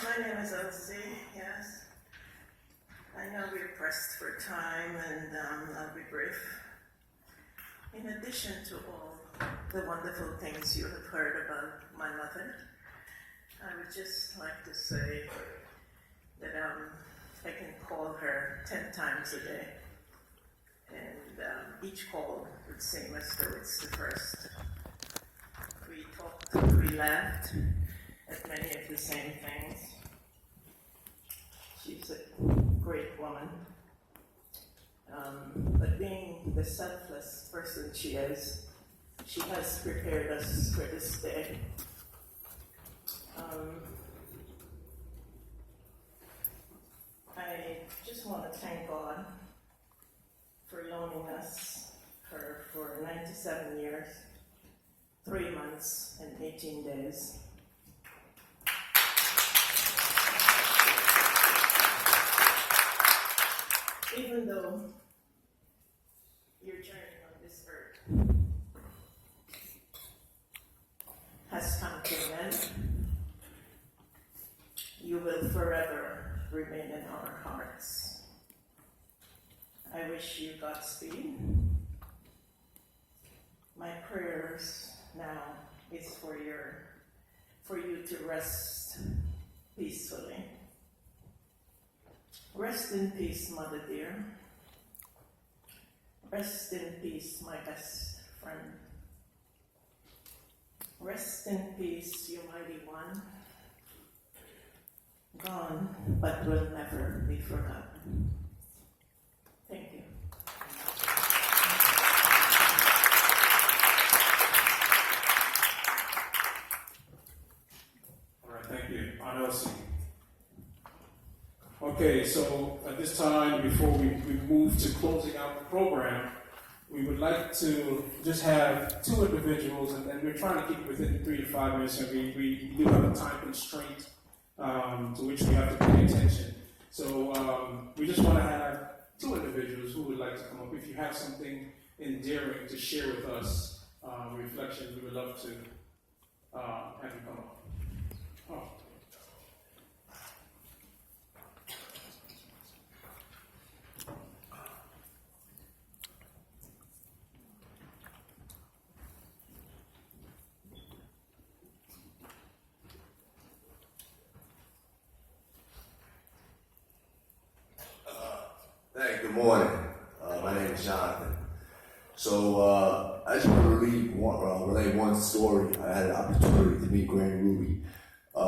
My name is Elsie, yes. I know we're pressed for time and I'll be brief. In addition to all the wonderful things you have heard about my mother, I would just like to say that I can call her 10 times a day. And each call would seem as though it's the first. We talked, we laughed at many of the same things. She's a great woman. But being the selfless person she is, she has prepared us for this day. I just want to thank God for loaning us her for 97 years, 3 months, and 18 days. Even though your journey on this earth has come to an end, you will forever remain in our hearts. I wish you Godspeed. My prayers now is for you to rest peacefully. Rest in peace, Mother dear. Rest in peace, my best friend. Rest in peace, you mighty one. Gone, but will never be forgotten. Thank you. All right, thank you. Elsie. Okay, so at this time, before we move to closing out the program, we would like to just have two individuals, and we're trying to keep it within 3 to 5 minutes, and we do have a time constraint to which we have to pay attention. So we just want to have two individuals who would like to come up. If you have something endearing to share with us, reflections, we would love to have you come up. Oh. Hey, good morning. My name is Jonathan. So I just want to relay one story. I had an opportunity to meet Granny Ruby 2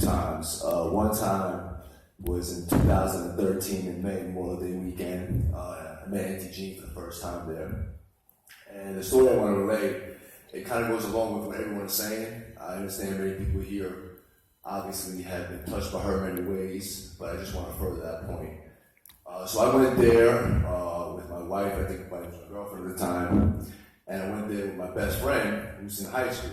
times. One time was in 2013 in May, Memorial Day weekend. I met Auntie Jean for the first time there. And the story I want to relay, it kind of goes along with what everyone is saying. I understand many people here obviously have been touched by her in many ways, but I just want to further that point. So I went there with my wife, I think my girlfriend at the time, and I went there with my best friend who's in high school.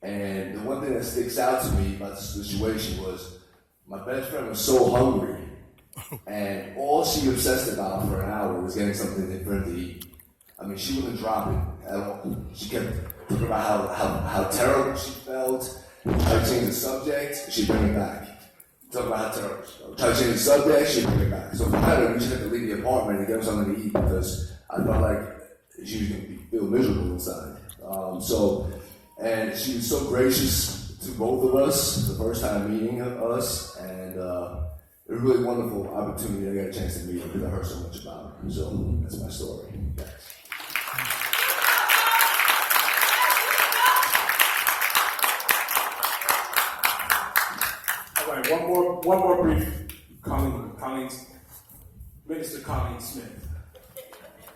And the one thing that sticks out to me about the situation was my best friend was so hungry, and all she obsessed about for an hour was getting something for him to eat. I mean, she wouldn't drop it at all. She kept talking about how terrible she felt. Tried to change the subject, she'd bring it back. Talk about how terrible. Try to change the subject, she'd bring it back. So finally, we just had to leave the apartment and get her something to eat because I felt like she was going to feel miserable inside. And she was so gracious to both of us the first time meeting us, and it was a really wonderful opportunity. I got a chance to meet her because I heard so much about her. So that's my story. Thanks. All right, one more brief. Minister Colleen Smith.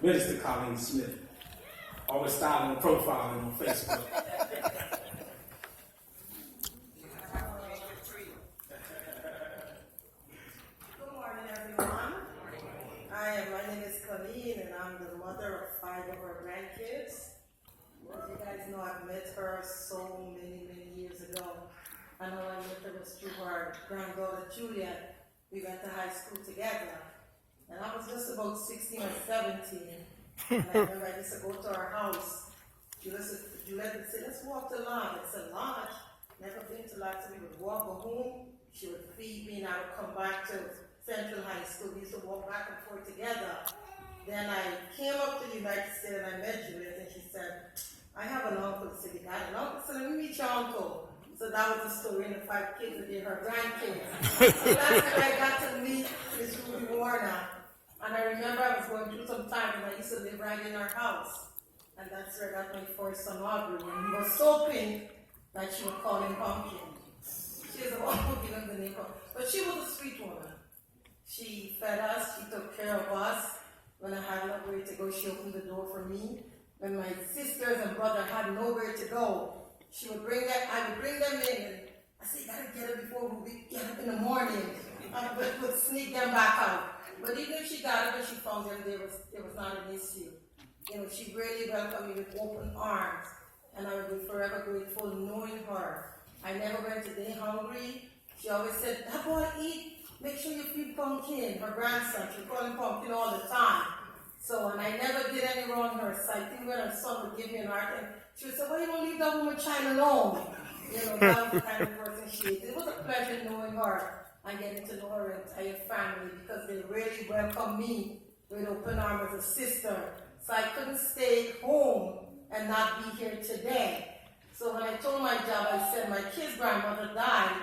Minister Colleen Smith. Always styling and profiling on Facebook. Good morning, everyone. My name is Colleen, and I'm the mother of 5 of her grandkids. As you guys know, I've met her so many years ago. I know I met her was through her granddaughter Juliet. We went to high school together. And I was just about 16 or 17. And I remember I used to go to her house. Juliet would say, let's walk to Lodge. It's a lodge. Never been to Lodge, so we would walk home. She would feed me and I would come back to Central High School. We used to walk back and forth together. Then I came up to the United States and I met Judith and she said, I have an uncle. I said, you got an uncle? So let me meet your uncle. So that was the story, and the 5 kids and then her grandkids. So that's when I got to meet Miss Ruby Warner. And I remember I was going through some time and I used to live right in her house. And that's where I got my first son, Aubrey. And he was so pink that she would call him Pumpkin. She is the one who gave him the name. But she was a sweet woman. She fed us, she took care of us. When I had nowhere to go, she opened the door for me. When my sisters and brother had nowhere to go, she would bring them, I would bring them in, and I said, you gotta get up before we get up in the morning. I would sneak them back out. But even if she got up and she found them, there was not an issue. You know, she really welcomed me with open arms, and I would be forever grateful knowing her. I never went a day hungry. She always said, that boy, eat. Make sure you feed Pumpkin, her grandson. She would call him Pumpkin all the time. So, and I never did any wrong to her. So I think when her son would give me an art, and she would say, why you don't leave that woman child alone? You know, that was the kind of person she is. It was a pleasure knowing her and getting to know her entire family because they really welcomed me with open arms as a sister. So I couldn't stay home and not be here today. So when I told my job, I said, my kid's grandmother died.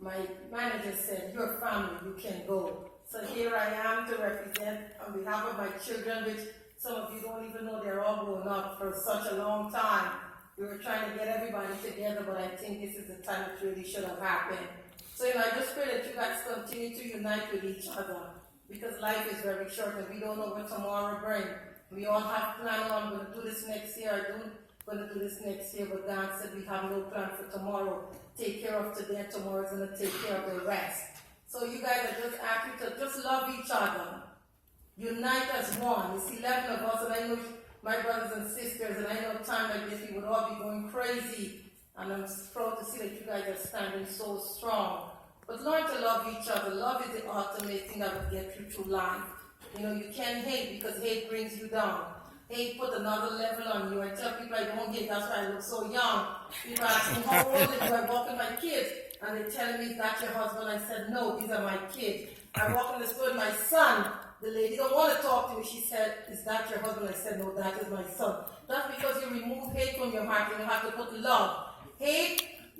My manager said, your family, you can go. So here I am to represent on behalf of my children, which some of you don't even know they're all grown up for such a long time. We were trying to get everybody together, but I think this is the time it really should have happened. So, you know, I just pray that you guys continue to unite with each other because life is very short and we don't know what tomorrow brings. We all have plans. Oh, I'm going to do this next year. I'm going to do this next year, but God said we have no plan for tomorrow. Take care of today and tomorrow is going to take care of the rest. So you guys are just asking to just love each other. Unite as one. It's 11 of us, and I know my brothers and sisters, and I know time like this we would all be going crazy. And I'm proud to see that you guys are standing so strong. But learn to love each other. Love is the ultimate thing that will get you through life. You know, you can't hate because hate brings you down. Hate put another level on you. I tell people I don't hate, that's why I look so young. People ask me, how old are you? I walk with my kids. And they're telling me, is that your husband? I said, no, these are my kids. I walk in the store with my son. The lady don't want to talk to me. She said, is that your husband? I said, no, that is my son. That's because you remove hate from your heart and you have to put love.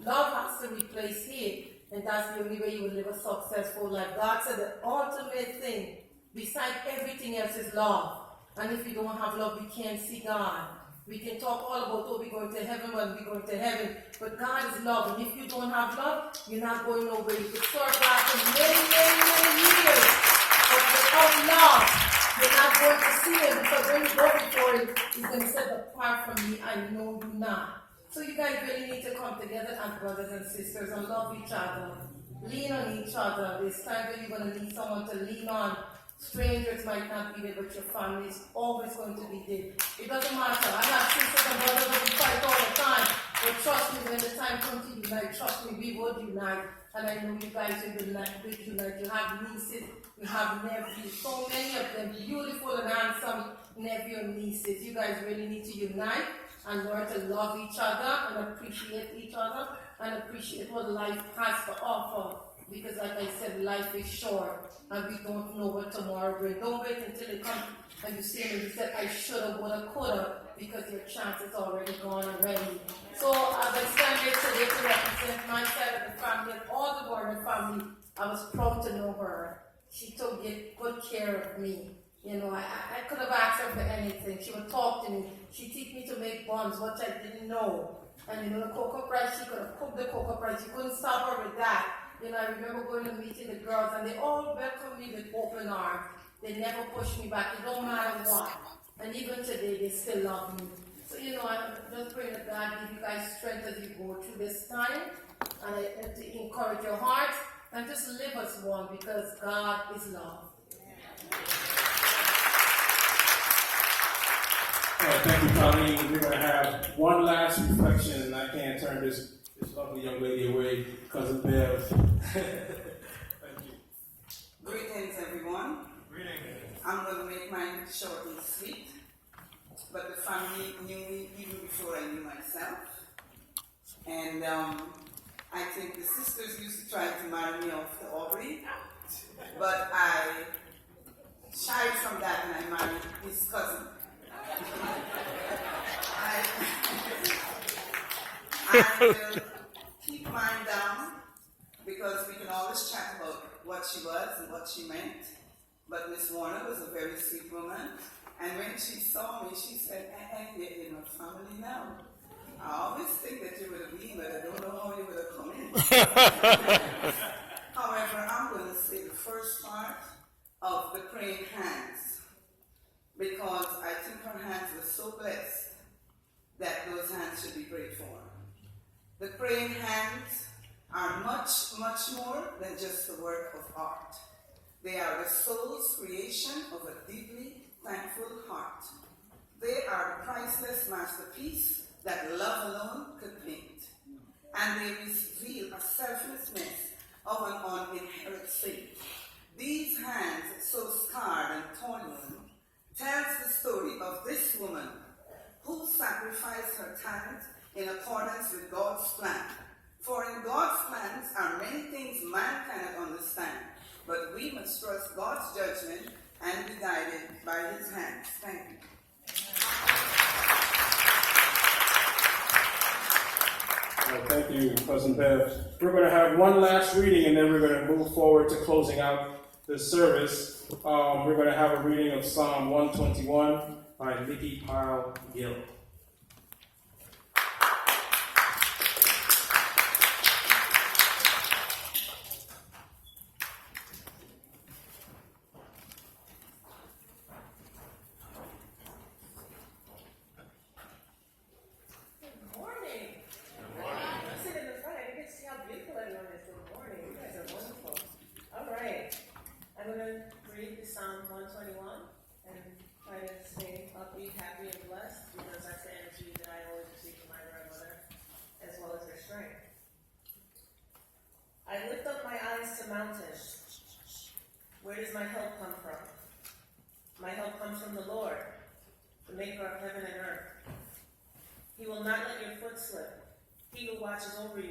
Love has to replace hate. And that's the only way you will live a successful life. God said the ultimate thing, besides everything else, is love. And if you don't have love, we can't see God. We can talk all about, oh, we're going to heaven when we're going to heaven. But God is love. And if you don't have love, you're not going nowhere. You could serve God for many, many, many years. But without love, you're not going to see Him. Because when you go before Him, He's going to say, apart from me, I know you not. So you guys really need to come together as brothers and sisters and love each other. Lean on each other. There's times when you're going to need someone to lean on. Strangers might not be there, but your family is always going to be there. It doesn't matter. I have sisters and brothers that we fight all the time. But trust me, when the time comes to unite, trust me, we would unite. And I know you guys will unite. You have nieces, you have nephews, so many of them, beautiful and handsome nephew and nieces. You guys really need to unite and learn to love each other and appreciate each other and appreciate what life has to offer. Because like I said, life is short and we don't know what tomorrow brings. Don't wait until it comes and you see me and you said, I shoulda, woulda, coulda, because your chance is already gone already. So as I stand here today to represent my side of the family and all the Warner family, I was proud to know her. She took good care of me. You know, I could have asked her for anything. She would talk to me. She'd teach me to make buns, which I didn't know. And you know, the cocoa price, she could have cooked the cocoa price. You couldn't stop her with that. You know, I remember going to meeting the girls, and they all welcomed me with open arms. They never pushed me back. It don't matter what. And even today, they still love me. So, you know, I'm just praying that God give you guys strength as you go through this time, and to encourage your hearts, and just live as one, because God is love. All right, thank you, Colleen. We're going to have one last reflection, and I can't turn this lovely young lady away because of Bev. Thank you. Greetings, everyone. Greetings. I'm going to make mine short and sweet, but the family knew me even before I knew myself. And I think the sisters used to try to marry me off to Aubrey, but I shied from that and I married his cousin. I will keep mine down because we can always chat about what she was and what she meant. But Miss Warner was a very sweet woman. And when she saw me, she said, you're in my family now. I always think that you would have been, but I don't know how you would have come in. However, I'm going to say the first part of the praying hands, because I think her hands were so blessed that those hands should be prayed for. The praying hands are much, much more than just the work of art. They are the soul's creation of a deeply thankful heart. They are the priceless masterpiece that love alone could paint. And they reveal a selflessness of an uninherent faith. These hands, so scarred and torn, tells the story of this woman who sacrificed her talent in accordance with God's plan. For in God's plans are many things man cannot understand, but we must trust God's judgment and be guided by his hands. Thank you. Thank you, Cousin Bev. We're going to have one last reading, and then we're going to move forward to closing out the service. We're going to have a reading of Psalm 121 by Nikki Pyle Gill. I'm going to read the Psalm 121 and try to stay upbeat, happy, and blessed because that's the energy that I always receive from my grandmother as well as her strength. I lift up my eyes to mountains. Where does my help come from? My help comes from the Lord, the maker of heaven and earth. He will not let your foot slip. He who watches over you